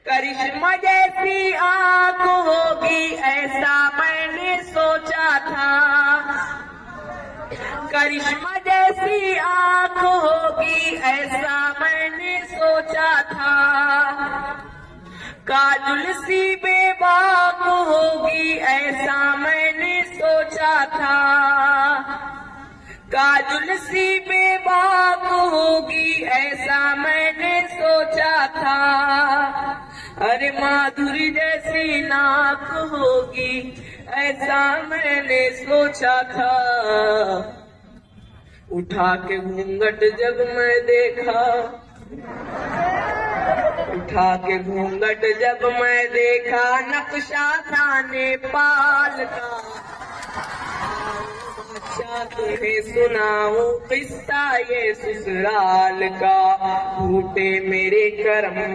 करिश्मा जैसी आंख होगी ऐसा मैंने सोचा था, करिश्मा जैसी आंख होगी ऐसा मैंने सोचा था, काजुल सी बेबाक होगी ऐसा मैंने सोचा था, काजुल सी बेबाक होगी ऐसा मैंने सोचा था, अरे माधुरी जैसी नाक होगी ऐसा मैंने सोचा था। उठा के घूंघट जब मैं देखा, उठा के घूंघट जब मैं देखा, नक्शा था नेपाल का। अच्छा तुम्हें सुनाऊं किस्सा ये ससुराल का, फूटे मेरे कर्म